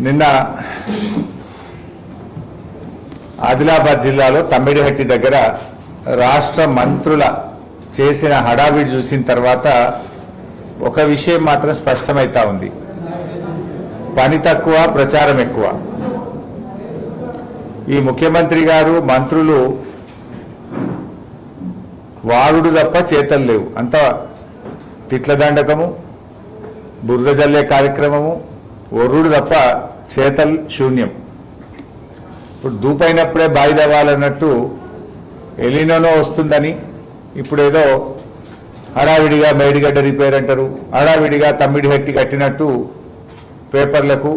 నిన్న ఆదిలాబాద్ జిల్లాలో తమ్మిడిహట్టి దగ్గర రాష్ట్ర మంత్రుల చేసిన హడావిడి చూసిన తర్వాత ఒక విషయం మాత్రం స్పష్టమైతా ఉంది. పని తక్కువ, ప్రచారం ఎక్కువ. ఈ ముఖ్యమంత్రి గారు మంత్రులు వాడుడు తప్ప చేతలు లేవు. అంతా తిట్ల దండకము, బురద జల్లే కార్యక్రమము, ఒర్రుడు తప్ప చేతలు శూన్యం. ఇప్పుడు దూపైనప్పుడే బాయి తవ్వాలన్నట్టు ఎలినోనో వస్తుందని ఇప్పుడేదో హడావిడిగా మేడిగడ్డ రిపేర్ అంటారు, హడావిడిగా తమ్మిడిహట్టి కట్టినట్టు పేపర్లకు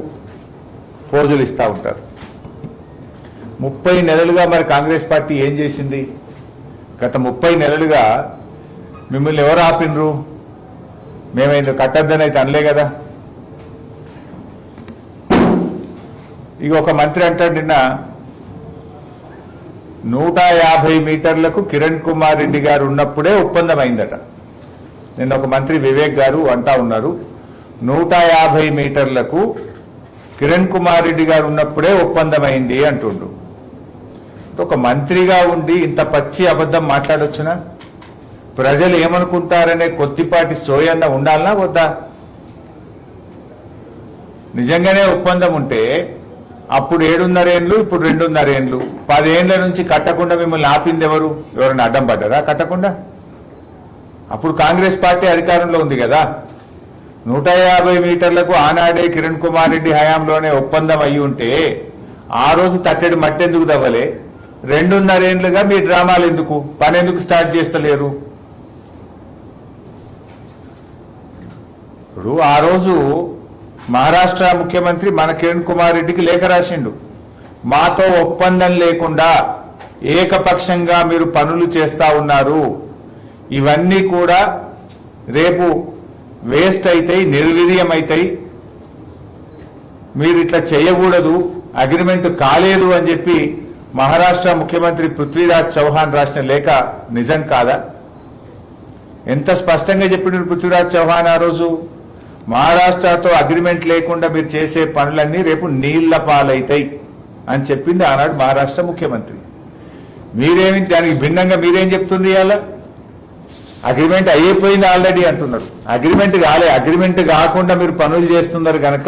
ఫోజులు ఇస్తూ ఉంటారు. 30 నెలలుగా మరి కాంగ్రెస్ పార్టీ ఏం చేసింది? గత 30 నెలలుగా మిమ్మల్ని ఎవరు ఆపినరు? మేమైందో కట్టద్దని అయితే అనలే కదా. ఇక ఒక మంత్రి అంటాడు, నిన్న 150 మీటర్లకు కిరణ్ కుమార్ రెడ్డి గారు ఉన్నప్పుడే ఒప్పందం అయిందట. నిన్న ఒక మంత్రి వివేక్ గారు అంటా ఉన్నారు, 150 మీటర్లకు కిరణ్ కుమార్ రెడ్డి గారు ఉన్నప్పుడే ఒప్పందం అయింది అంటుండు. ఒక మంత్రిగా ఉండి ఇంత పచ్చి అబద్ధం మాట్లాడొచ్చునా? ప్రజలు ఏమనుకుంటారనే కొద్దిపాటి సోయన్న ఉండాలనా వద్దా? నిజంగానే ఒప్పందం ఉంటే అప్పుడు 7.5 ఏళ్ళు, ఇప్పుడు 2.5 ఏళ్ళు, 10 ఏళ్ల నుంచి కట్టకుండా మిమ్మల్ని ఆపింది ఎవరు? ఎవరైనా అడ్డం పడ్డారా కట్టకుండా? అప్పుడు కాంగ్రెస్ పార్టీ అధికారంలో ఉంది కదా. 150 మీటర్లకు ఆనాడే కిరణ్ కుమార్ రెడ్డి హయాంలోనే ఒప్పందం అయ్యి ఉంటే ఆ రోజు తట్టెడు మట్టెందుకు దవ్వలే? 2.5 ఏళ్లుగా మీ డ్రామాలు ఎందుకు? పని ఎందుకు స్టార్ట్ చేస్తలేరు? ఇప్పుడు ఆ రోజు మహారాష్ట్ర ముఖ్యమంత్రి మన కిరణ్ కుమార్ రెడ్డికి లేఖ రాసిండు, మాతో ఒప్పందం లేకుండా ఏకపక్షంగా మీరు పనులు చేస్తా ఉన్నారు, ఇవన్నీ కూడా రేపు వేస్ట్ అవుతాయి, నిర్వీర్యం అవుతాయి, మీరు ఇట్లా చేయకూడదు, అగ్రిమెంట్ కాలేదు అని చెప్పి మహారాష్ట్ర ముఖ్యమంత్రి పృథ్వీరాజ్ చౌహాన్ రాసిన లేఖ నిజం కాదా? ఎంత స్పష్టంగా చెప్పిండు పృథ్వీరాజ్ చౌహాన్ ఆ రోజు, మహారాష్ట్రతో అగ్రిమెంట్ లేకుండా మీరు చేసే పనులన్నీ రేపు నీళ్ల పాలైతాయి అని చెప్పింది ఆనాడు మహారాష్ట్ర ముఖ్యమంత్రి. మీరేమి దానికి భిన్నంగా మీరేం చెప్తుంది? ఇవాళ అగ్రిమెంట్ అయిపోయింది ఆల్రెడీ అంటున్నారు. అగ్రిమెంట్ కాలే, అగ్రిమెంట్ కాకుండా మీరు పనులు చేస్తున్నారు కనుక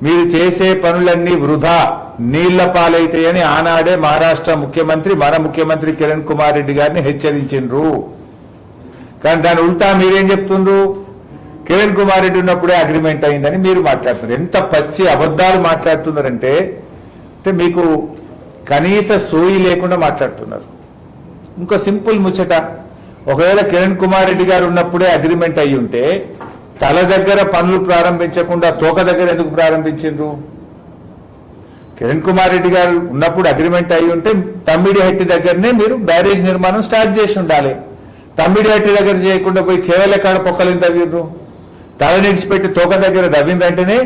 మీరు చేసే పనులన్నీ వృధా, నీళ్ల పాలైతాయని ఆనాడే మహారాష్ట్ర ముఖ్యమంత్రి మన ముఖ్యమంత్రి కిరణ్ కుమార్ రెడ్డి గారిని హెచ్చరించిండ్రు. కానీ దాని ఉల్టా మీరేం చెప్తుండ్రు? కిరణ్ కుమార్ రెడ్డి ఉన్నప్పుడే అగ్రిమెంట్ అయిందని మీరు మాట్లాడుతున్నారు. ఎంత పచ్చి అబద్ధాలు మాట్లాడుతున్నారంటే మీకు కనీస సోయి లేకుండా మాట్లాడుతున్నారు. ఇంకో సింపుల్ ముచ్చట, ఒకవేళ కిరణ్ కుమార్ రెడ్డి గారు ఉన్నప్పుడే అగ్రిమెంట్ అయ్యి ఉంటే తల దగ్గర పనులు ప్రారంభించకుండా తోక దగ్గర ఎందుకు ప్రారంభించిండ్రు? కిరణ్ కుమార్ రెడ్డి గారు ఉన్నప్పుడు అగ్రిమెంట్ అయ్యి ఉంటే తమ్మిడిహట్టి దగ్గరనే మీరు బ్యారేజ్ నిర్మాణం స్టార్ట్ చేసి ఉండాలి. తమ్మిడిహట్టి దగ్గర చేయకుండా పోయి చేవల కాడ పొక్కలు తవ్విండ్రు. తల నిడిచిపెట్టి తోక దగ్గర దవ్విందంటేనే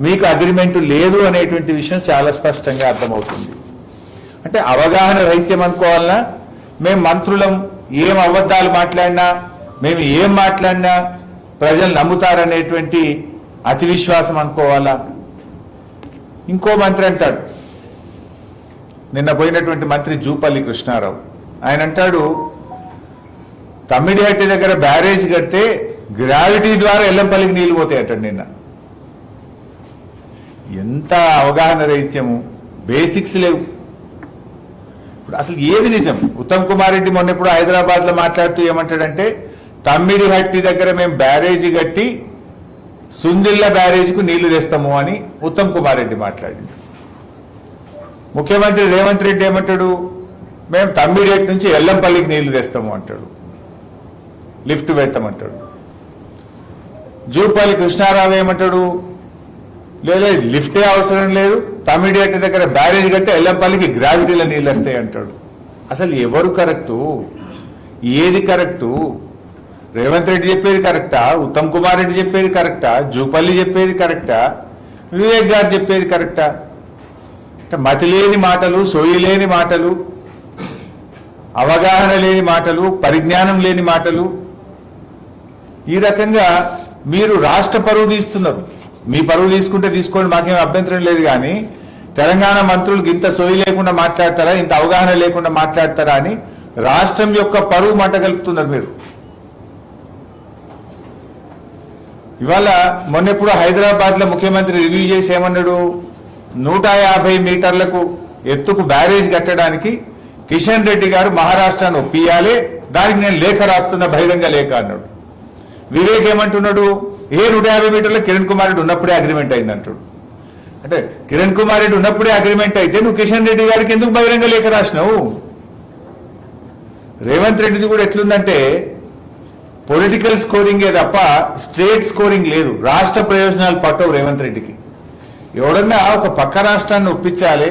మీకు అగ్రిమెంట్ లేదు అనేటువంటి విషయం చాలా స్పష్టంగా అర్థమవుతుంది. అంటే అవగాహన రహిత్యం అనుకోవాలన్నా, మేము మంత్రులం ఏం అబద్ధాలు మాట్లాడినా, మేము ఏం మాట్లాడినా ప్రజలు నమ్ముతారనేటువంటి అతి విశ్వాసం అనుకోవాలా? ఇంకో మంత్రి అంటాడు, నిన్న పోయినటువంటి మంత్రి జూపల్లి కృష్ణారావు, ఆయన అంటాడు తమ్మిడిహట్టి దగ్గర బ్యారేజ్ కడితే గ్రావిటీ ద్వారా ఎల్లంపల్లికి నీళ్లు పోతాయి అంటాడు. నిన్న ఎంత అవగాహన రహిత్యము, బేసిక్స్ లేవు. ఇప్పుడు అసలు ఏది నిజం? ఉత్తమ్ కుమార్ రెడ్డి మొన్న ఎప్పుడు హైదరాబాద్ లో మాట్లాడుతూ ఏమంటాడంటే తమ్మిడిహట్టి దగ్గర మేము బ్యారేజీ కట్టి సుందిల్ల బ్యారేజీకు నీళ్లు తెస్తాము అని ఉత్తమ్ కుమార్ రెడ్డి మాట్లాడింది. ముఖ్యమంత్రి రేవంత్ రెడ్డి ఏమంటాడు, మేము తమ్మిడిహట్టి నుంచి ఎల్లంపల్లికి నీళ్లు తెస్తాము అంటాడు, లిఫ్ట్ పెడతామంటాడు. జూపల్లి కృష్ణారావు ఏమంటాడు, లేదు లిఫ్టే అవసరం లేదు, తమ్మిడిహట్టి దగ్గర బ్యారేజ్ కట్టి ఎల్లంపల్లికి గ్రావిటీలో నీళ్ళు వస్తాయి అంటాడు. అసలు ఎవరు కరెక్టు? ఏది కరెక్టు? రేవంత్ రెడ్డి చెప్పేది కరెక్టా? ఉత్తమ్ కుమార్ రెడ్డి చెప్పేది కరెక్టా? జూపల్లి చెప్పేది కరెక్టా? వివేక్ గారు చెప్పేది కరెక్టా? అంటే మతి లేని మాటలు, సోయి లేని మాటలు, అవగాహన లేని మాటలు, పరిజ్ఞానం లేని మాటలు, ఈ రకంగా మీరు రాష్ట్ర పరువు తీస్తున్నారు. మీ పరువు తీసుకుంటే తీసుకోండి, మాకేం అభ్యంతరం లేదు. కానీ తెలంగాణ మంత్రులకు ఇంత సోయి లేకుండా మాట్లాడతారా, ఇంత అవగాహన లేకుండా మాట్లాడతారా అని రాష్ట్రం యొక్క పరువు మంట కలుపుతున్నారు మీరు. ఇవాళ మొన్నెప్పుడు హైదరాబాద్ లో ముఖ్యమంత్రి రివ్యూ చేసి ఏమన్నాడు, 150 మీటర్లకు ఎత్తుకు బ్యారేజ్ కట్టడానికి కిషన్ రెడ్డి గారు మహారాష్ట్రను ఒప్పియాలి, దానికి నేను లేఖ రాస్తున్న బహిరంగ లేఖ అన్నాడు. వివేక్ ఏమంటున్నాడు, 150 మీటర్ల కిరణ్ కుమార్ రెడ్డి ఉన్నప్పుడే అగ్రిమెంట్ అయింది అంటాడు. అంటే కిరణ్ కుమార్ రెడ్డి ఉన్నప్పుడే అగ్రిమెంట్ అయితే నువ్వు కిషన్ రెడ్డి గారికి ఎందుకు బహిరంగ లేఖ రాసినావు? రేవంత్ రెడ్డిది కూడా ఎట్లుందంటే పొలిటికల్ స్కోరింగే తప్ప స్టేట్ స్కోరింగ్ లేదు. రాష్ట్ర ప్రయోజనాలు పట్టవు రేవంత్ రెడ్డికి. ఎవడన్నా ఒక పక్క రాష్ట్రాన్ని ఒప్పించాలి,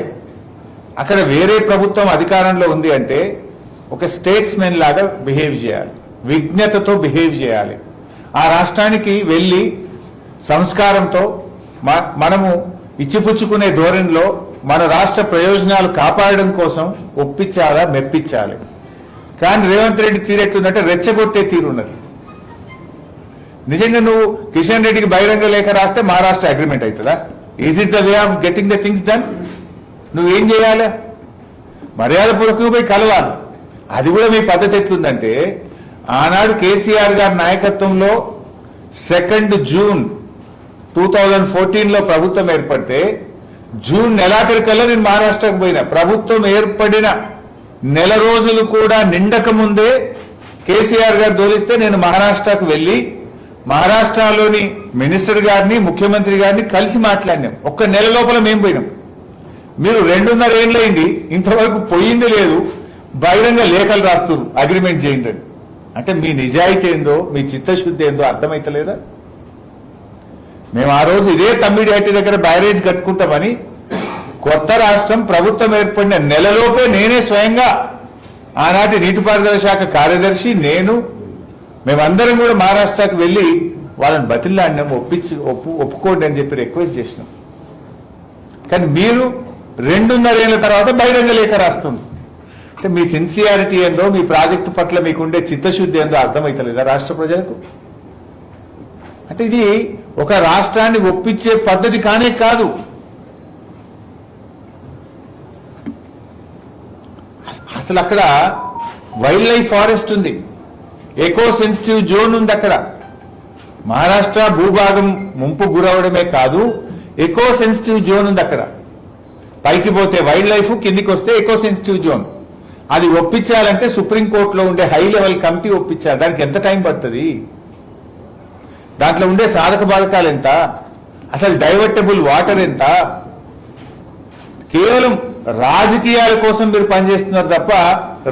అక్కడ వేరే ప్రభుత్వం అధికారంలో ఉంది అంటే ఒక స్టేట్స్ మెన్ లాగా బిహేవ్ చేయాలి, విజ్ఞతతో బిహేవ్ చేయాలి. ఆ రాష్ట్రానికి వెళ్ళి సంస్కారంతో మనము ఇచ్చిపుచ్చుకునే ధోరణిలో మన రాష్ట్ర ప్రయోజనాలు కాపాడడం కోసం ఒప్పించాలా, మెప్పించాలి. కానీ రేవంత్ రెడ్డి తీరెట్లుందంటే రెచ్చగొట్టే తీరున్నది. నిజంగా నువ్వు కిషన్ రెడ్డికి బహిరంగ లేఖ రాస్తే మహారాష్ట్ర అగ్రిమెంట్ అవుతుందా? Is it the way of getting the things done? నువ్వేం చేయాలి? మర్యాదపూర్వకంగా పోయి కలవాలి. అది కూడా మీ పద్ధతి ఎట్లుందంటే, ఆనాడు కేసీఆర్ గారి నాయకత్వంలో 2 జూన్ 2014లో ప్రభుత్వం ఏర్పడితే జూన్ నెలాఖరికల్లా నేను మహారాష్ట్రకు పోయినా. ప్రభుత్వం ఏర్పడిన నెల రోజులు కూడా నిండక ముందే కేసీఆర్ గారు దోలిస్తే నేను మహారాష్ట్రకు వెళ్లి మహారాష్ట్రలోని మినిస్టర్ గారిని, ముఖ్యమంత్రి గారిని కలిసి మాట్లాడినాం. ఒక్క నెల లోపల మేము పోయినాం. మీరు 2.5 ఏళ్ళైంది, ఇంతవరకు పోయింది లేదు, బహిరంగ లేఖలు రాస్తున్నారు అగ్రిమెంట్ చేయండి. అంటే మీ నిజాయితీ ఏందో, మీ చిత్తశుద్ధి ఏందో అర్థమైతలేదా? మేము ఆ రోజు ఇదే తమ్మిడిహట్టి దగ్గర బ్యారేజ్ కట్టుకుంటామని కొత్త రాష్ట్రం ప్రభుత్వం ఏర్పడిన నెలలోపే నేనే స్వయంగా ఆనాటి నీటిపారుదల శాఖ కార్యదర్శి మేమందరం కూడా మహారాష్ట్రకు వెళ్లి వాళ్ళని బతిలాడినాం, ఒప్పుకోండి అని చెప్పి రిక్వెస్ట్ చేసినాం. కానీ మీరు 2.5 ఏళ్ల తర్వాత బహిరంగ లేఖ రాస్తుంది. అంటే మీ సిన్సియారిటీ ఏందో, మీ ప్రాజెక్టు పట్ల మీకుండే చిత్తశుద్ధి ఏందో అర్థమైతలేదా రాష్ట్ర ప్రజలకు? అంటే ఇది ఒక రాష్ట్రాన్ని ఒప్పించే పద్ధతి కానే కాదు. అసలు అక్కడ వైల్డ్ లైఫ్ ఫారెస్ట్ ఉంది, ఎకో సెన్సిటివ్ జోన్ ఉంది. అక్కడ మహారాష్ట్ర భూభాగం ముంపు గురవడమే కాదు, ఎకో సెన్సిటివ్ జోన్ ఉంది. అక్కడ పైకి పోతే వైల్డ్ లైఫ్, కిందికి వస్తే ఎకో సెన్సిటివ్ జోన్. అది ఒప్పించాలంటే సుప్రీంకోర్టులో ఉండే హై లెవెల్ కమిటీ ఒప్పించాలి. దానికి ఎంత టైం పడుతుంది? దాంట్లో ఉండే సాధక బాధకాలు ఎంత? అసలు డైవర్టబుల్ వాటర్ ఎంత? కేవలం రాజకీయాల కోసం మీరు పనిచేస్తున్నారు తప్ప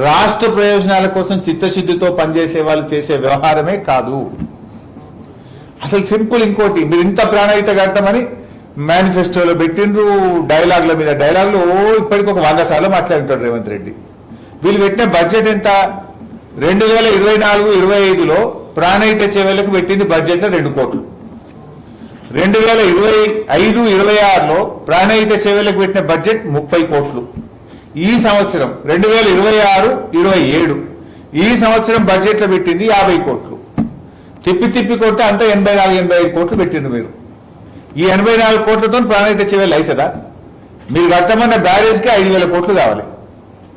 రాష్ట్ర ప్రయోజనాల కోసం చిత్తశుద్ధితో పనిచేసే వాళ్ళు చేసే వ్యవహారమే కాదు. అసలు సింపుల్ ఇంకోటి, మీరు ఇంత ప్రాణహిత కడతామని మేనిఫెస్టోలో పెట్టిండ్రు, డైలాగుల మీద డైలాగులు ఇప్పటికి ఒక 100 సార్లు మాట్లాడుతాడు రేవంత్ రెడ్డి. వీళ్ళు పెట్టిన బడ్జెట్ ఎంత? 2024-25లో ప్రాణహిత సేవలకు పెట్టింది బడ్జెట్లో 2 కోట్లు. 2025-26లో ప్రాణహిత సేవలకు పెట్టిన బడ్జెట్ 30 కోట్లు. ఈ సంవత్సరం 2026-27 ఈ సంవత్సరం బడ్జెట్లో పెట్టింది 50 కోట్లు. తిప్పి కొడితే అంతా 84-85 కోట్లు పెట్టిండ్రు మీరు. ఈ 84 కోట్లతో ప్రాణహిత సేవలు అవుతుందా? మీరు కట్టమన్న బ్యారేజ్కి 5,000 కోట్లు కావాలి.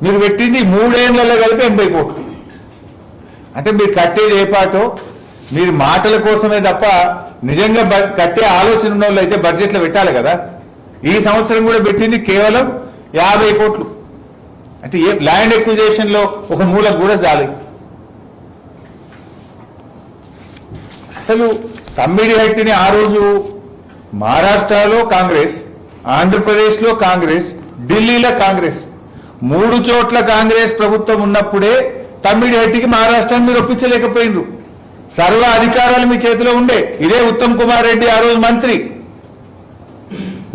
మీరు పెట్టింది 3 ఏళ్లలో కలిపి 80 కోట్లు. అంటే మీరు కట్టేది ఏ పాటో, మీరు మాటల కోసమే తప్ప నిజంగా కట్టే ఆలోచన ఉన్న వాళ్ళు అయితే బడ్జెట్లో పెట్టాలి కదా. ఈ సంవత్సరం కూడా పెట్టింది కేవలం 50 కోట్లు. అంటే ఏ ల్యాండ్ ఎక్విజేషన్ లో ఒక మూలకు కూడా చాలు. అసలు తమ్మిడిహట్టిని ఆ రోజు మహారాష్ట్రలో కాంగ్రెస్, ఆంధ్రప్రదేశ్లో కాంగ్రెస్, ఢిల్లీలో కాంగ్రెస్, 3 చోట్ల కాంగ్రెస్ ప్రభుత్వం ఉన్నప్పుడే తమ్మిడిహట్టికి మహారాష్ట్రాన్ని మీరు ఒప్పించలేకపోయినరు. సర్వ అధికారాలు మీ చేతిలో ఉండే. ఇదే ఉత్తమ్ కుమార్ రెడ్డి ఆ రోజు మంత్రి,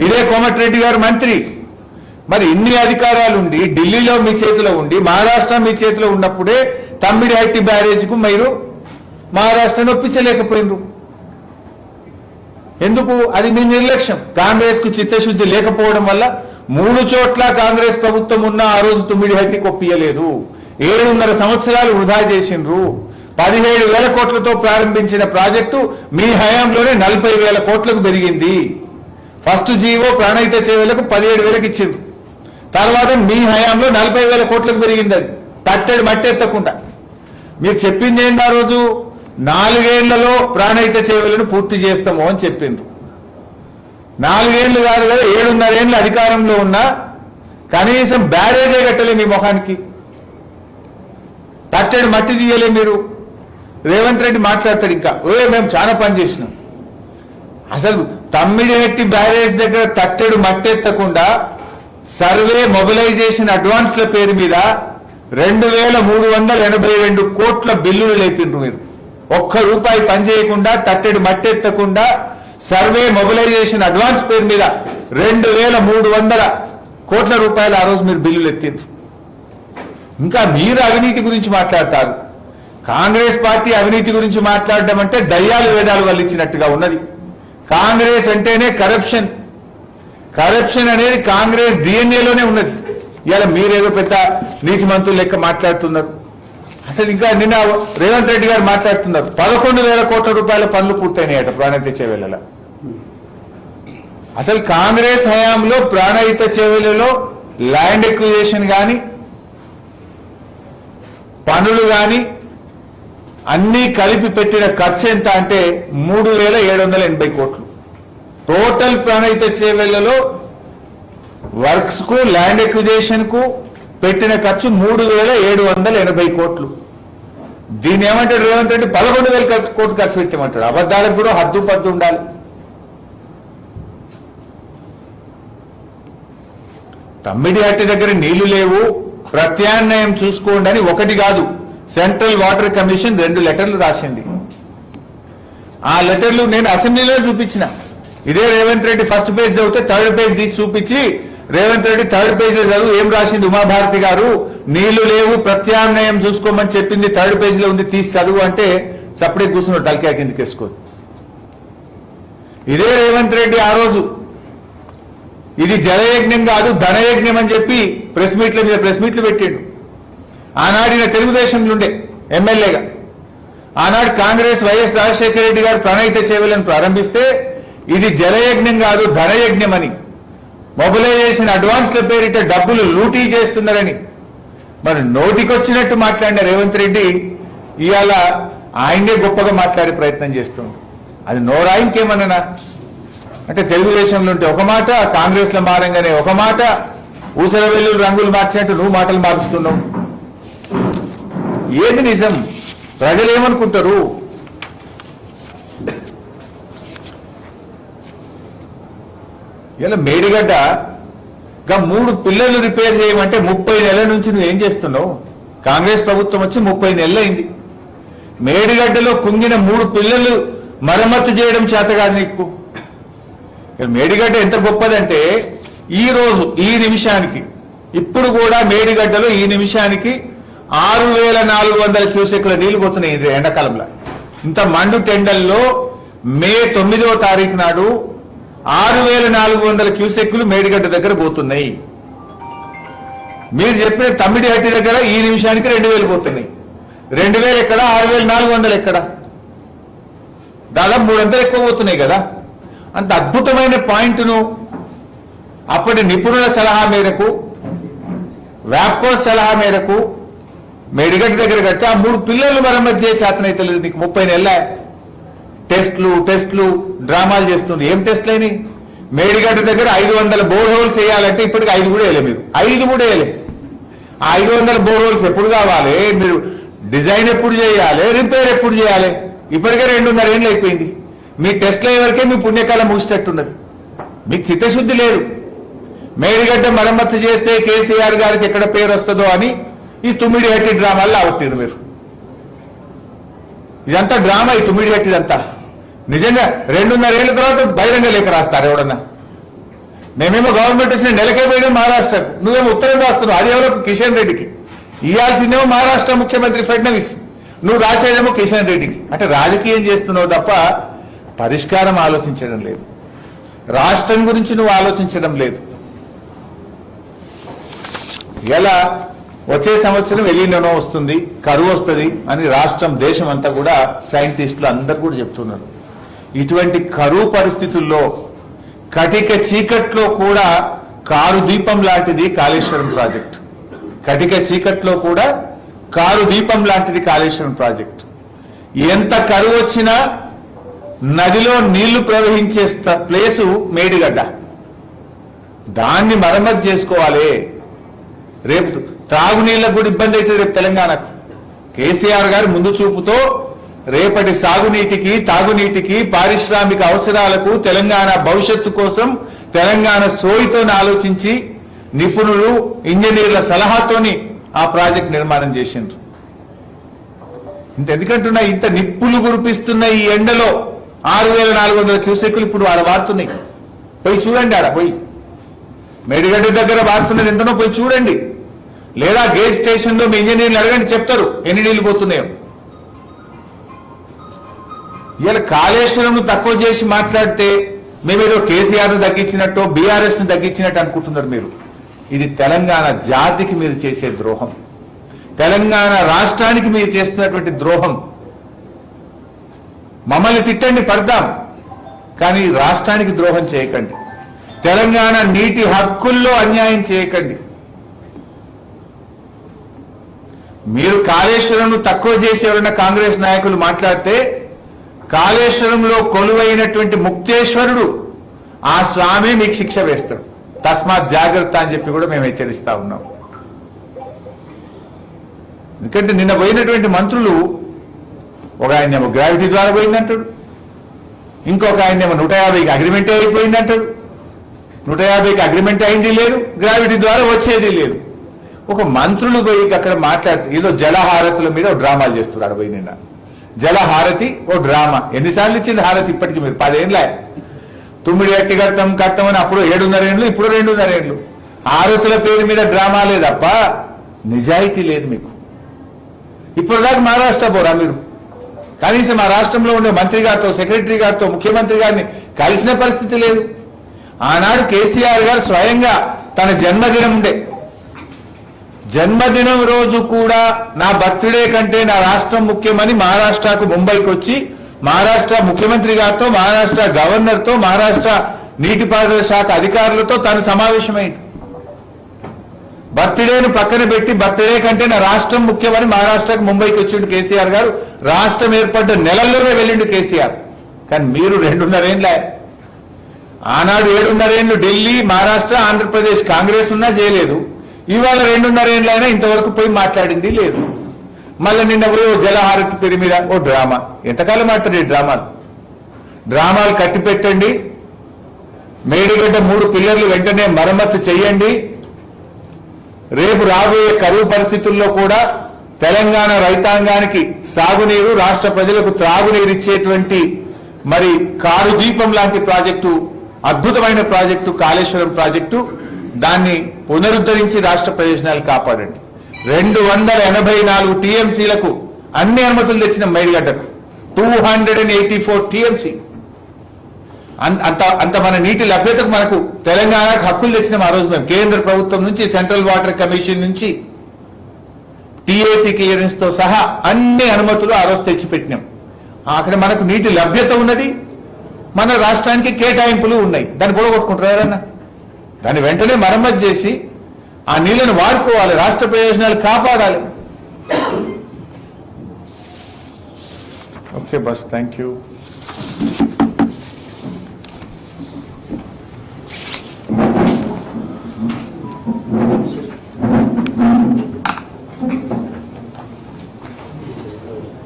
ఇదే కోమటిరెడ్డి గారు మంత్రి. మరి ఇన్ని అధికారాలు ఉండి, ఢిల్లీలో మీ చేతిలో ఉండి, మహారాష్ట్ర మీ చేతిలో ఉన్నప్పుడే తమ్మిడిహట్టి బ్యారేజ్కు మీరు మహారాష్ట్రాన్ని ఒప్పించలేకపోయినరు. ఎందుకు? అది మీ నిర్లక్ష్యం. కాంగ్రెస్ కు చిత్తశుద్ధి లేకపోవడం వల్ల 3 చోట్ల కాంగ్రెస్ ప్రభుత్వం ఉన్న ఆ రోజు తమ్మిడిహట్టికి ఒప్పియలేదు. 7.5 సంవత్సరాలు వృధా చేసిండ్రు. 17,000 కోట్లతో ప్రారంభించిన ప్రాజెక్టు మీ హయాంలోనే 40,000 కోట్లకు పెరిగింది. ఫస్ట్ జీవో ప్రాణహిత సేవలకు 17,000కి ఇచ్చింది. తర్వాత మీ హయాంలో 40,000 కోట్లకు పెరిగింది. అది తట్టెడు మట్టి ఎత్తకుండా. మీరు చెప్పింది ఏంటి ఆ రోజు? 4 ఏళ్లలో ప్రాణహిత సేవలను పూర్తి చేస్తాము అని చెప్పిండ్రు. 4 ఏళ్లు కాదు కదా, 7.5 ఏళ్ళు అధికారంలో ఉన్నా కనీసం బ్యారేజే కట్టలే మీ ముఖానికి. తట్టెడు మట్టి తీయలే మీరు. రేవంత్ రెడ్డి మాట్లాడతాడు ఇంకా, మేము చాలా పని చేసినాం. అసలు తమ్మిడిహెట్టి బ్యారేజ్ దగ్గర తట్టెడు మట్టెత్తకుండా సర్వే మొబిలైజేషన్ అడ్వాన్స్ల పేరు మీద 2,382 కోట్ల బిల్లులు లేపిండ్రు మీరు. ₹1 పని చేయకుండా, తట్టెడు మట్టెత్తకుండా సర్వే మొబిలైజేషన్ అడ్వాన్స్ పేరు మీద 2,300 కోట్ల రూపాయలు ఆ రోజు మీరు బిల్లులు ఎత్తిండ్రు. ఇంకా మీరు అవినీతి గురించి మాట్లాడతారు. కాంగ్రెస్ పార్టీ అవినీతి గురించి మాట్లాడడం అంటే దయ్యాలు వేదాలు వల్లించినట్టుగా ఉన్నది. కాంగ్రెస్ అంటేనే కరప్షన్. కరప్షన్ అనేది కాంగ్రెస్ డిఎన్ఏలోనే ఉన్నది. ఇవాళ మీరేదో పెద్ద నీతి మంత్రులు లెక్క మాట్లాడుతున్నారు. అసలు ఇంకా నిన్న రేవంత్ రెడ్డి గారు మాట్లాడుతున్నారు 11,000 కోట్ల రూపాయల పనులు పూర్తయినాయట ప్రాణహిత చేవెళ్లలో. అసలు కాంగ్రెస్ హయాంలో ప్రాణహిత చేవెళ్లలో ల్యాండ్ ఎక్విజిషన్ కానీ పనులు కానీ అన్నీ కలిపి పెట్టిన ఖర్చు ఎంత అంటే 3,780 కోట్లు. టోటల్ ప్రాణహిత చేవెళ్లలో వర్క్స్ కు ల్యాండ్ ఎక్విజిషన్ కు పెట్టిన ఖర్చు 3,780 కోట్లు. దీన్ని ఏమంటాడు రేవంత్ రెడ్డి? 11,000 కోట్లు ఖర్చు పెట్టామంటాడు. అబద్ధాలకు కూడా హద్దు పద్దు ఉండాలి. తమ్మిడిహట్టి దగ్గర నీళ్లు లేవు, ప్రత్యామ్నాయం చూసుకోండి అని ఒకటి కాదు, సెంట్రల్ వాటర్ కమిషన్ 2 లెటర్లు రాసింది. ఆ లెటర్లు నేను అసెంబ్లీలో చూపించిన. ఇదే రేవంత్ రెడ్డి ఫస్ట్ పేజ్ చదివితే 3rd పేజ్ తీసి చూపించి, రేవంత్ రెడ్డి 3rd పేజీలో చదువు ఏం రాసింది ఉమాభారతి గారు, నీళ్లు లేవు ప్రత్యామ్నాయం చూసుకోమని చెప్పింది 3rd పేజీలో ఉంది, తీసి చదువు అంటే చప్పుడే కూర్చున్నాడు తలకాయ కిందకి వేసుకోదు. ఇదే రేవంత్ రెడ్డి ఆ రోజు ఇది జలయజ్ఞం కాదు ధనయజ్ఞం అని చెప్పి ప్రెస్ మీట్ల మీద ప్రెస్ మీట్లు పెట్టిండు. ఆనాడిన తెలుగుదేశంలో ఉండే ఎమ్మెల్యేగా ఆనాడు కాంగ్రెస్ వైఎస్ రాజశేఖర రెడ్డి గారు ప్రాణహిత చేవెళ్లను ప్రారంభిస్తే ఇది జలయజ్ఞం కాదు ధనయజ్ఞం అని, మొబిలైజేషన్ అడ్వాన్స్ల పేరిట డబ్బులు లూటీ చేస్తున్నారని మరి నోటికొచ్చినట్టు మాట్లాడిన రేవంత్ రెడ్డి ఇవాళ ఆయనే గొప్పగా మాట్లాడే ప్రయత్నం చేస్తుంది. అది నోరా ఇంకేమన్నా అంటే తెలుగుదేశంలో ఉంటే ఒక మాట, కాంగ్రెస్ లో మారంగానే ఒక మాట, ఊసల వెల్లులు రంగులు మార్చినట్టు నువ్వు మాటలు మారుస్తున్నావు. ఏది నిజం? ప్రజలు ఏమనుకుంటారు? ఇలా మేడిగడ్డ 3 పిల్లలు రిపేర్ చేయమంటే 30 నెలల నుంచి నువ్వు ఏం చేస్తున్నావు? కాంగ్రెస్ ప్రభుత్వం వచ్చి 30 నెలలు అయింది. మేడిగడ్డలో కుంగిన 3 పిల్లలు మరమ్మతు చేయడం చేత కాదు నీకు. మేడిగడ్డ ఎంత గొప్పదంటే ఈ రోజు ఈ నిమిషానికి ఇప్పుడు కూడా మేడిగడ్డలో ఈ నిమిషానికి 6,400 క్యూసెక్ల నీళ్లు పోతున్నాయి ఎండాకాలంలో. ఇంత మండు టెండల్లో మే 9వ తారీఖు నాడు 6,400 క్యూసెక్లు మేడిగడ్డ దగ్గర పోతున్నాయి. మీరు చెప్పిన తమ్మిడిహట్టి దగ్గర ఈ నిమిషానికి 2,000 పోతున్నాయి. 2,000 ఎక్కడ, 6,400 ఎక్కడ? దాదాపు 300 ఎక్కువ పోతున్నాయి కదా. అంత అద్భుతమైన పాయింట్ను అప్పటి నిపుణుల సలహా మేరకు, వ్యాప్కోస్ సలహా మేరకు మేడిగడ్డ దగ్గర కట్టి ఆ 3 పిల్లలు మరమ్మతు చేయ చేతనైతే లేదు నీకు. 30 నెలల టెస్టులు డ్రామాలు చేస్తుంది. ఏం టెస్టులు అయినాయి? మేడిగడ్డ దగ్గర 500 బోర్ హోల్స్ వేయాలంటే ఇప్పటికి 5 కూడా వేయలే మీరు. 5 కూడా వేయలే. ఆ 500 బోర్ హోల్స్ ఎప్పుడు కావాలి? మీరు డిజైన్ ఎప్పుడు చేయాలి? రిపేర్ ఎప్పుడు చేయాలి? ఇప్పటికే 2.5 ఏళ్ళు అయిపోయింది. మీ టెస్ట్ల వరకే మీ పుణ్యకాలం ముగిసేటట్టున్నది. మీకు చిత్తశుద్ధి లేదు. మేడిగడ్డ మరమ్మతు చేస్తే కేసీఆర్ గారికి ఎక్కడ పేరు వస్తుందో అని ఈ తుమ్మిడిహట్టి డ్రామాల్లో ఆవట్టిరు మీరు. ఇదంతా డ్రామా, ఈ తుమ్మిడిహట్టిదంతా. నిజంగా 2.5 ఏళ్ల తర్వాత బహిరంగ లేఖ రాస్తారు ఎవడన్నా. మేమేమో గవర్నమెంట్ వచ్చిన నెలకే పోయినాం మహారాష్ట్రకు, నువ్వేమో ఉత్తరం రాస్తున్నావు. అది ఎవరో కిషన్ రెడ్డికి ఇవ్వాల్సిందేమో మహారాష్ట్ర ముఖ్యమంత్రి ఫడ్నవీస్, నువ్వు రాసేదేమో కిషన్ రెడ్డికి. అంటే రాజకీయం చేస్తున్నావు తప్ప పరిష్కారం ఆలోచించడం లేదు. రాష్ట్రం గురించి నువ్వు ఆలోచించడం లేదు. ఇలా వచ్చే సంవత్సరం ఎలినో వస్తుంది, కరువు వస్తుంది అని రాష్ట్రం దేశం అంతా కూడా సైంటిస్టులు అందరూ కూడా చెప్తున్నారు. ఇటువంటి కరువు పరిస్థితుల్లో కటిక చీకట్లో కూడా కారు దీపం లాంటిది కాళేశ్వరం ప్రాజెక్టు. కటిక చీకట్లో కూడా కారు దీపం లాంటిది కాళేశ్వరం ప్రాజెక్టు. ఎంత కరువు వచ్చినా నదిలో నీళ్లు ప్రవహించే ప్లేసు మేడిగడ్డ. దాన్ని మరమ్మతు చేసుకోవాలి. రేపు త్రాగునీళ్లకు కూడా ఇబ్బంది అవుతుంది రేపు తెలంగాణకు. కేసీఆర్ గారు ముందు చూపుతో రేపటి సాగునీటికి, తాగునీటికి, పారిశ్రామిక అవసరాలకు, తెలంగాణ భవిష్యత్తు కోసం తెలంగాణ సోయితో ఆలోచించి నిపుణులు, ఇంజనీర్ల సలహాతోని ఆ ప్రాజెక్ట్ నిర్మాణం చేసిండ్రు. ఎందుకంటున్నా ఇంత నిప్పులు కురిపిస్తున్న ఈ ఎండలో 6,400 క్యూసెక్కులు ఇప్పుడు ఆడ వాడుతున్నాయి. పోయి చూడండి, ఆడ పోయి మేడిగడ్డ దగ్గర వాడుతున్నది ఎంతనో పోయి చూడండి. లేదా గేట్ స్టేషన్లో మీ ఇంజనీర్లు అడగండి, చెప్తారు ఎన్ని నీళ్లు పోతున్నాయో. ఇలా కాళేశ్వరం తక్కువ చేసి మాట్లాడితే మేమేదో కేసీఆర్ను తగ్గించినట్టు, బీఆర్ఎస్ను తగ్గించినట్టు అనుకుంటున్నారు మీరు. ఇది తెలంగాణ జాతికి మీరు చేసే ద్రోహం, తెలంగాణ రాష్ట్రానికి మీరు చేస్తున్నటువంటి ద్రోహం. మమ్మల్ని తిట్టండి, పడతాం, కానీ రాష్ట్రానికి ద్రోహం చేయకండి. తెలంగాణ నీటి హక్కుల్లో అన్యాయం చేయకండి. మీరు కాళేశ్వరంను తక్కువ చేసి ఎవరైనా కాంగ్రెస్ నాయకులు మాట్లాడితే కాళేశ్వరంలో కొలువైనటువంటి ముక్తేశ్వరుడు ఆ స్వామి మీకు శిక్ష వేస్తాడు. తస్మాత్ జాగ్రత్త అని చెప్పి కూడా మేము హెచ్చరిస్తా ఉన్నాం. ఎందుకంటే నిన్న పోయినటువంటి మంత్రులు, ఒక ఆయనేమో గ్రావిటీ ద్వారా పోయిందంటాడు, ఇంకొక ఆయనేమో 150కి అగ్రిమెంట్ అయిపోయిందంటాడు. 150కి అగ్రిమెంట్ అయింది లేదు, గ్రావిటీ ద్వారా వచ్చేది లేదు. ఒక మంత్రులు పోయి అక్కడ మాట్లాడుతూ ఏదో జలహారతుల మీద డ్రామాలు చేస్తున్నారు. పోయి నిన్న జలహారతి ఓ డ్రామా. ఎన్నిసార్లు ఇచ్చింది హారతి ఇప్పటికి మీరు? 10 ఏళ్ళ. తుమ్మిడి ఎట్టి కట్టమని అప్పుడు 7.5 ఏళ్ళు, ఇప్పుడు 2.5 ఏళ్ళు. హారతుల పేరు మీద డ్రామాలే తప్ప నిజాయితీ లేదు మీకు. ఇప్పుడు దాకా మహారాష్ట్ర పోరా మీరు? కనీసం మా రాష్ట్రంలో ఉండే మంత్రి గారితో, సెక్రటరీ గారితో, ముఖ్యమంత్రి గారిని కలిసిన పరిస్థితి లేదు. ఆనాడు కేసీఆర్ గారు స్వయంగా తన జన్మదినం ఉండే, జన్మదినం రోజు కూడా నా బర్త్డే కంటే నా రాష్ట్రం ముఖ్యమని మహారాష్ట్రకు ముంబైకి వచ్చి మహారాష్ట్ర ముఖ్యమంత్రి గారితో, మహారాష్ట్ర గవర్నర్తో, మహారాష్ట్ర నీటిపారుదల శాఖ అధికారులతో తను సమావేశమైంది. బర్త్డేను పక్కన పెట్టి బర్త్డే కంటే నా రాష్ట్రం ముఖ్యమని మహారాష్ట్రకు ముంబైకి వచ్చిండు కేసీఆర్ గారు. రాష్ట్రం ఏర్పడ్డ నెలల్లోనే వెళ్ళిండు కేసీఆర్. కానీ మీరు 2.5 ఏళ్ళ. ఆనాడు 7.5 ఏళ్ళు ఢిల్లీ, మహారాష్ట్ర, ఆంధ్రప్రదేశ్ కాంగ్రెస్ ఉన్నా చేయలేదు. ఇవాళ 2.5 ఏళ్ళైనా ఇంతవరకు పోయి మాట్లాడింది లేదు. మళ్ళీ నిన్న పోయి జలహారతి పేరు మీద ఓ డ్రామా. ఎంతకాలం ఆడతారు ఈ డ్రామాలు? డ్రామాలు కట్టి పెట్టండి. మేడిగడ్డ 3 పిల్లర్లు వెంటనే మరమ్మతు చేయండి. రేపు రాబోయే కరువు పరిస్థితుల్లో కూడా తెలంగాణ రైతాంగానికి సాగునీరు, రాష్ట్ర ప్రజలకు త్రాగునీరు ఇచ్చేటువంటి మరి కారు దీపం లాంటి ప్రాజెక్టు, అద్భుతమైన ప్రాజెక్టు కాళేశ్వరం ప్రాజెక్టు. దాన్ని పునరుద్ధరించి రాష్ట్ర ప్రయోజనాలు కాపాడండి. 284 టీఎంసీలకు అన్ని అనుమతులు తెచ్చిన మేడిగడ్డకు 284 టీఎంసీ. అంత మన నీటి లభ్యతకు మనకు తెలంగాణకు హక్కులు తెచ్చినాం. ఆ రోజు మేము కేంద్ర ప్రభుత్వం నుంచి, సెంట్రల్ వాటర్ కమిషన్ నుంచి, టీఏసీ క్లియరెన్స్ తో సహా అన్ని అనుమతులు ఆ రోజు తెచ్చిపెట్టినాం. అక్కడ మనకు నీటి లభ్యత ఉన్నది, మన రాష్ట్రానికి కేటాయింపులు ఉన్నాయి. దాన్ని కూడా కొట్టుకుంటారు ఎవరన్నా? దాన్ని వెంటనే మరమ్మతు చేసి ఆ నీళ్లను వాడుకోవాలి, రాష్ట్ర ప్రయోజనాలు కాపాడాలి. Okay bus, thank you.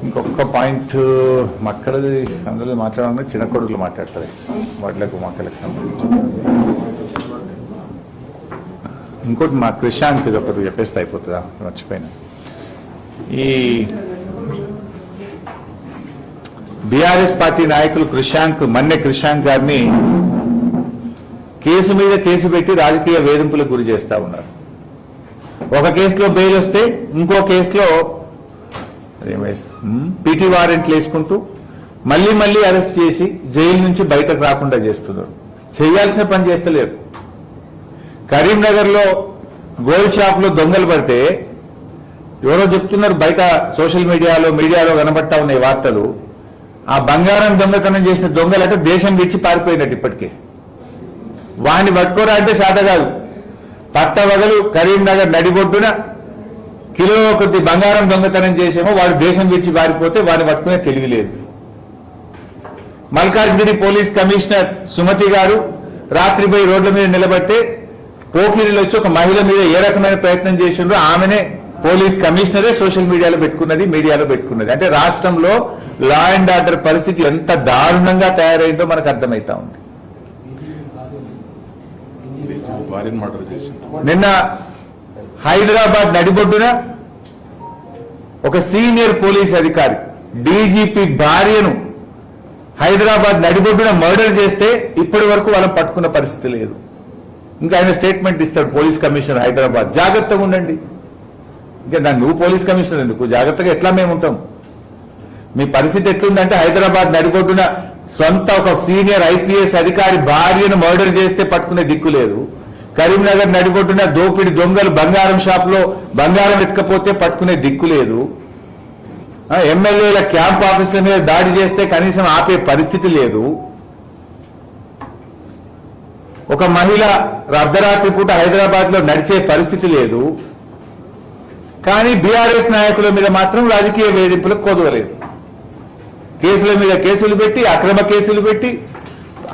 ఇంకొక పాయింట్ మక్కలది అందులో మాట్లాడాలంటే చిన్న కొడుకులు మాట్లాడతారు, వాటిలకు మక్కలకు సంబంధించి. ఇంకోటి మా క్రిషాంక్ ఇది ఒకటి చెప్పేస్తే అయిపోతుందా, మర్చిపోయినా. ఈ బీఆర్ఎస్ పార్టీ నాయకులు మన్నె క్రిషాంక్ గారిని కేసు మీద కేసు పెట్టి రాజకీయ వేధింపులకు గురి చేస్తా ఉన్నారు. ఒక కేసులో బెయిల్ వస్తే ఇంకో కేసులో పీటీ వారెంట్లు వేసుకుంటూ మళ్లీ అరెస్ట్ చేసి జైలు నుంచి బయటకు రాకుండా చేస్తున్నారు. చేయాల్సిన పని చేస్తలేరు. కరీంనగర్ లో గోల్డ్ షాప్ లో దొంగలు పడితే ఎవరో చెప్తున్నారు బయట సోషల్ మీడియాలో కనబడతా ఉన్నాయి వార్తలు. ఆ బంగారం దొంగతనం చేసిన దొంగలంటే దేశం విడిచి పారిపోయినట్టు ఇప్పటికే. వాడిని పట్టుకోరా అంటే శాత కాదు. పట్టవగలు కరీంనగర్ నడిబొడ్డున కిలో కొద్ది బంగారం దొంగతనం చేసేమో వాడు దేశం విడిచి పారిపోతే వాడిని పట్టుకునే తెలివి లేదు. మల్కాజ్గిరి పోలీస్ కమిషనర్ సుమతి గారు రాత్రి పోయి రోడ్ల మీద నిలబట్టే పోకిరీలు వచ్చి ఒక మహిళ మీద ఏ రకమైన ప్రయత్నం చేసిండ్రో ఆమెనే పోలీస్ కమిషనరే సోషల్ మీడియాలో పెట్టుకున్నది. అంటే రాష్ట్రంలో లా అండ్ ఆర్డర్ పరిస్థితి ఎంత దారుణంగా తయారైందో మనకు అర్థమైతా ఉంది. నిన్న హైదరాబాద్ నడిబొడ్డున ఒక సీనియర్ పోలీస్ అధికారి డీజీపీ భార్యను హైదరాబాద్ నడిబొడ్డున మర్డర్ చేస్తే ఇప్పటి వరకు వాళ్ళని పట్టుకున్న పరిస్థితి లేదు. ఇంకా ఆయన స్టేట్మెంట్ ఇస్తాడు పోలీస్ కమిషనర్ హైదరాబాద్, జాగ్రత్తగా ఉండండి. ఇంకా నువ్వు పోలీస్ కమిషనర్ ఎందుకు, జాగ్రత్తగా ఎట్లా మేము ఉంటాం? మీ పరిస్థితి ఎట్లుందంటే హైదరాబాద్ నడిబొడ్డున సొంత ఒక సీనియర్ ఐపీఎస్ అధికారి భార్యను మర్డర్ చేస్తే పట్టుకునే దిక్కు లేదు. కరీంనగర్ నడిబొడ్డున దోపిడి దొంగలు బంగారం షాప్ లో బంగారం ఎత్తుకపోతే పట్టుకునే దిక్కు లేదు. ఎమ్మెల్యేల క్యాంప్ ఆఫీసుల మీద దాడి చేస్తే కనీసం ఆపే పరిస్థితి లేదు. ఒక మహిళ అర్ధరాత్రి పూట హైదరాబాద్ లో నడిచే పరిస్థితి లేదు. కానీ బీఆర్ఎస్ నాయకుల మీద మాత్రం రాజకీయ వేధింపులకు కొదవలేదు. కేసుల మీద కేసులు పెట్టి, అక్రమ కేసులు పెట్టి,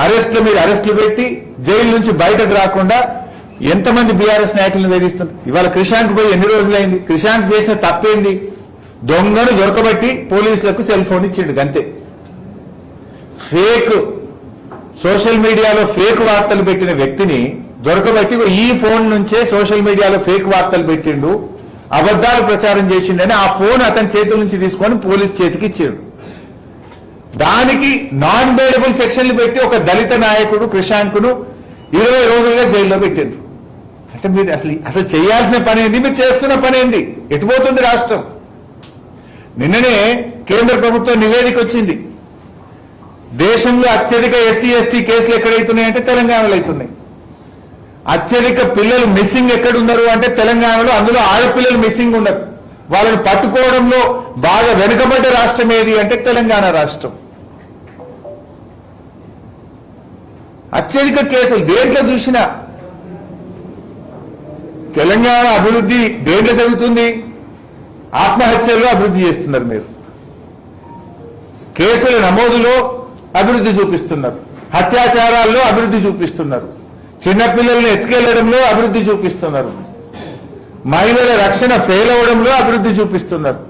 అరెస్టుల మీద అరెస్టులు పెట్టి, జైలు నుంచి బయటకు రాకుండా ఎంతమంది బీఆర్ఎస్ నాయకులను వేధిస్తున్నారు. ఇవాళ క్రిషాంక్ పోయి ఎన్ని రోజులైంది? క్రిషాంక్ చేసిన తప్పేంది? దొంగను దొరకబట్టి పోలీసులకు సెల్ ఫోన్ ఇచ్చిండు అంతే. ఫేక్ సోషల్ మీడియాలో ఫేక్ వార్తలు పెట్టిన వ్యక్తిని దొరకబట్టి ఈ ఫోన్ నుంచే సోషల్ మీడియాలో ఫేక్ వార్తలు పెట్టిండు, అబద్దాలు ప్రచారం చేసిండని ఆ ఫోన్ అతని చేతుల నుంచి తీసుకొని పోలీస్ చేతికి ఇచ్చాడు. దానికి నాన్ బెయిలబుల్ సెక్షన్లు పెట్టి ఒక దళిత నాయకుడు క్రిషాంక్ను 20 రోజులుగా జైల్లో పెట్టిండ్రు. అంటే మీరు అసలు చేయాల్సిన పని ఏంది? మీరు చేస్తున్న పని ఏంది? ఎటుపోతుంది రాష్ట్రం? నిన్ననే కేంద్ర ప్రభుత్వం నివేదిక వచ్చింది. దేశంలో అత్యధిక ఎస్సీ ఎస్టీ కేసులు ఎక్కడైతున్నాయంటే తెలంగాణలో అవుతున్నాయి. అత్యధిక పిల్లలు మిస్సింగ్ ఎక్కడున్నారు అంటే తెలంగాణలో. అందులో ఆడపిల్లలు మిస్సింగ్ ఉన్నారు. వాళ్ళని పట్టుకోవడంలో బాగా వెనుకబడ్డ రాష్ట్రం ఏది అంటే తెలంగాణ రాష్ట్రం. అత్యధిక కేసులు దేంట్లో చూసినా. తెలంగాణ అభివృద్ధి దేంట్లో జరుగుతుంది? ఆత్మహత్యల్లో అభివృద్ధి చేస్తున్నారు మీరు. కేసుల నమోదులో అభివృద్ధి చూపిస్తున్నారు. అత్యాచారాల్లో అభివృద్ధి చూపిస్తున్నారు. చిన్నపిల్లల్ని ఎత్తుకెళ్లడంలో అభివృద్ధి చూపిస్తున్నారు. మహిళల రక్షణ ఫెయిల్ అవడంలో అభివృద్ధి చూపిస్తున్నారు.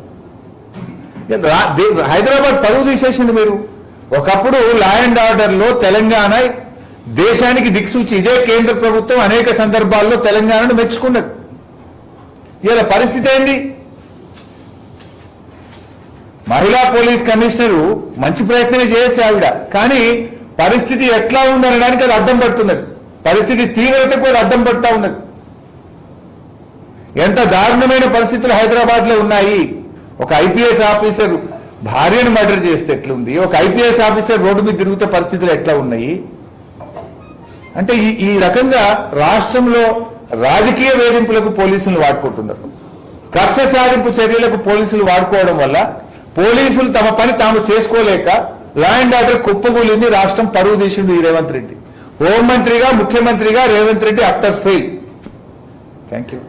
హైదరాబాద్ పరువు తీసేసింది మీరు. ఒకప్పుడు లా అండ్ ఆర్డర్ లో తెలంగాణ దేశానికి దిక్సూచి. ఇదే కేంద్ర ప్రభుత్వం అనేక సందర్భాల్లో తెలంగాణను మెచ్చుకున్నది. ఇలా పరిస్థితి ఏంది? మహిళా పోలీస్ కమిషనరు మంచి ప్రయత్నమే చేయొచ్చు ఆవిడ, కానీ పరిస్థితి ఎట్లా ఉందనడానికి అది అడ్డం పడుతున్నది. పరిస్థితి తీవ్రతకు అది అడ్డం పడుతూ ఉన్నది. ఎంత దారుణమైన పరిస్థితులు హైదరాబాద్ లో ఉన్నాయి. ఒక ఐపీఎస్ ఆఫీసర్ భార్యను మర్డర్ చేస్తే ఎట్లుంది? ఒక ఐపీఎస్ ఆఫీసర్ రోడ్డు మీద తిరుగుతే పరిస్థితులు ఎట్లా ఉన్నాయి? అంటే ఈ రకంగా రాష్ట్రంలో రాజకీయ వేధింపులకు పోలీసులు వాడుకుంటున్నారు. కక్ష సాధింపు చర్యలకు పోలీసులు వాడుకోవడం వల్ల పోలీసులు తమ పని తాము చేసుకోలేక లా అండ్ ఆర్డర్ కుప్పగూలింది. రాష్ట్రం పరువు తీసింది ఈ రేవంత్ రెడ్డి. హోంమంత్రిగా ముఖ్యమంత్రిగా Revanth Reddy after fail. Thank you.